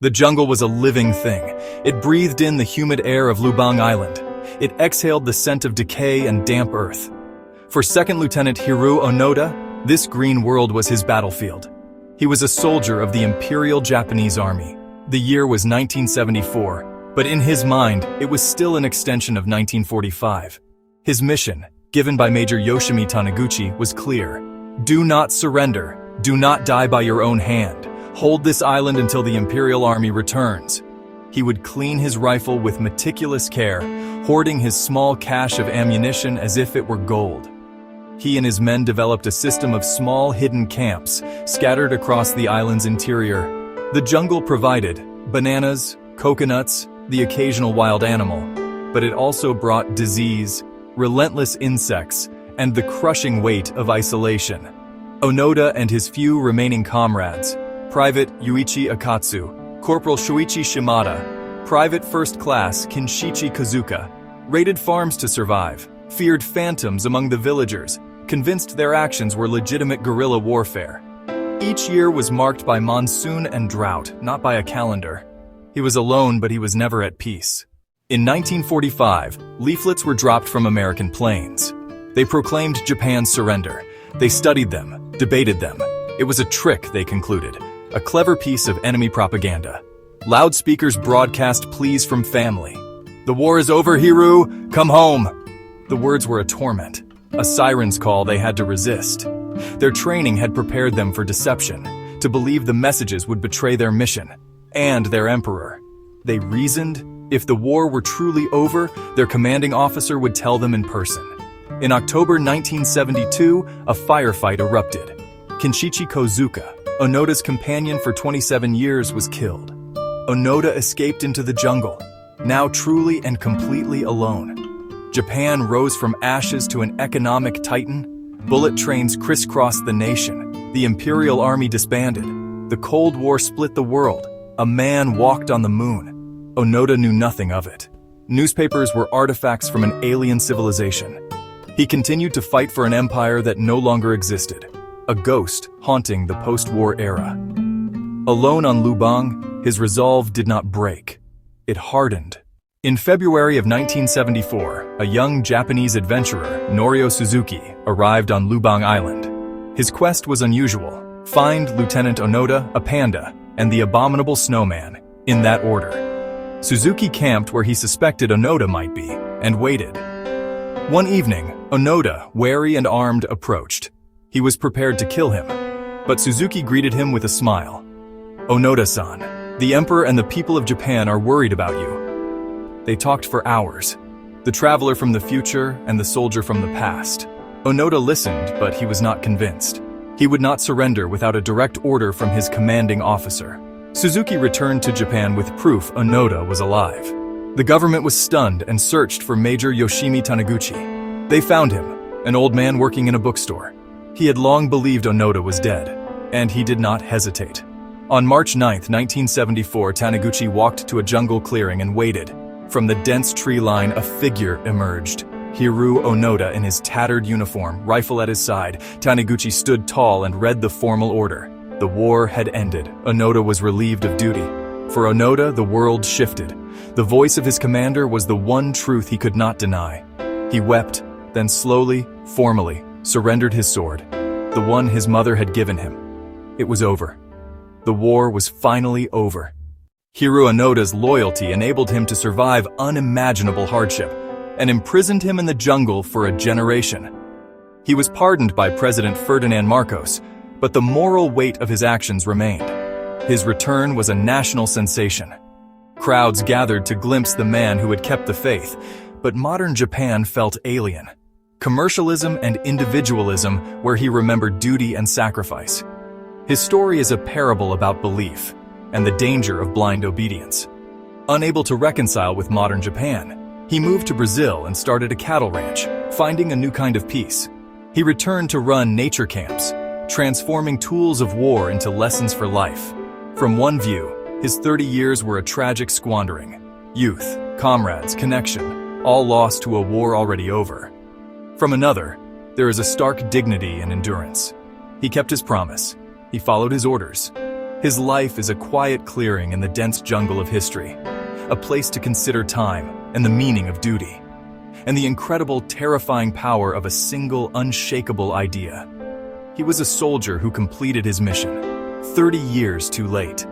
The jungle was a living thing. It breathed in the humid air of Lubang Island. It exhaled the scent of decay and damp earth. For Second Lieutenant Hiroo Onoda, this green world was his battlefield. He was a soldier of the Imperial Japanese Army. The year was 1974, but in his mind, it was still an extension of 1945. His mission, given by Major Yoshimi Taniguchi, was clear. Do not surrender. Do not die by your own hand. Hold this island until the Imperial Army returns. He would clean his rifle with meticulous care, hoarding his small cache of ammunition as if it were gold. He and his men developed a system of small hidden camps scattered across the island's interior. The jungle provided bananas, coconuts, the occasional wild animal, but it also brought disease, relentless insects, and the crushing weight of isolation. Onoda and his few remaining comrades, Private Yuichi Akatsu, Corporal Shuichi Shimada, Private First Class Kinshichi Kazuka, raided farms to survive, feared phantoms among the villagers, convinced their actions were legitimate guerrilla warfare. Each year was marked by monsoon and drought, not by a calendar. He was alone, but he was never at peace. In 1945, leaflets were dropped from American planes. They proclaimed Japan's surrender. They studied them, debated them. It was a trick, they concluded, a clever piece of enemy propaganda. Loudspeakers broadcast pleas from family. "The war is over, Hiroo! Come home!" The words were a torment, a siren's call they had to resist. Their training had prepared them for deception, to believe the messages would betray their mission and their emperor. They reasoned, if the war were truly over, their commanding officer would tell them in person. In October 1972, a firefight erupted. Kinshichi Kozuka, Onoda's companion for 27 years, was killed. Onoda escaped into the jungle, now truly and completely alone. Japan rose from ashes to an economic titan. Bullet trains crisscrossed the nation. The Imperial Army disbanded. The Cold War split the world. A man walked on the moon. Onoda knew nothing of it. Newspapers were artifacts from an alien civilization. He continued to fight for an empire that no longer existed, a ghost haunting the post-war era. Alone on Lubang, his resolve did not break. It hardened. In February of 1974, a young Japanese adventurer, Norio Suzuki, arrived on Lubang Island. His quest was unusual. Find Lieutenant Onoda, a panda, and the abominable snowman, in that order. Suzuki camped where he suspected Onoda might be, and waited. One evening, Onoda, wary and armed, approached. He was prepared to kill him, but Suzuki greeted him with a smile. "Onoda-san, the Emperor and the people of Japan are worried about you." They talked for hours, the traveler from the future and the soldier from the past. Onoda listened, but he was not convinced. He would not surrender without a direct order from his commanding officer. Suzuki returned to Japan with proof Onoda was alive. The government was stunned and searched for Major Yoshimi Taniguchi. They found him, an old man working in a bookstore. He had long believed Onoda was dead, and he did not hesitate. On March 9, 1974, Taniguchi walked to a jungle clearing and waited. From the dense tree line, a figure emerged. Hiroo Onoda in his tattered uniform, rifle at his side. Taniguchi stood tall and read the formal order. The war had ended. Onoda was relieved of duty. For Onoda, the world shifted. The voice of his commander was the one truth he could not deny. He wept, then slowly, formally, surrendered his sword, the one his mother had given him. It was over. The war was finally over. Hiroo Onoda's loyalty enabled him to survive unimaginable hardship and imprisoned him in the jungle for a generation. He was pardoned by President Ferdinand Marcos, but the moral weight of his actions remained. His return was a national sensation. Crowds gathered to glimpse the man who had kept the faith, but modern Japan felt alien. Commercialism and individualism, where he remembered duty and sacrifice. His story is a parable about belief and the danger of blind obedience. Unable to reconcile with modern Japan, he moved to Brazil and started a cattle ranch, finding a new kind of peace. He returned to run nature camps, transforming tools of war into lessons for life. From one view, his 30 years were a tragic squandering. Youth, comrades, connection, all lost to a war already over. From another, there is a stark dignity and endurance. He kept his promise. He followed his orders. His life is a quiet clearing in the dense jungle of history, a place to consider time and the meaning of duty, and the incredible, terrifying power of a single, unshakable idea. He was a soldier who completed his mission, 30 years too late.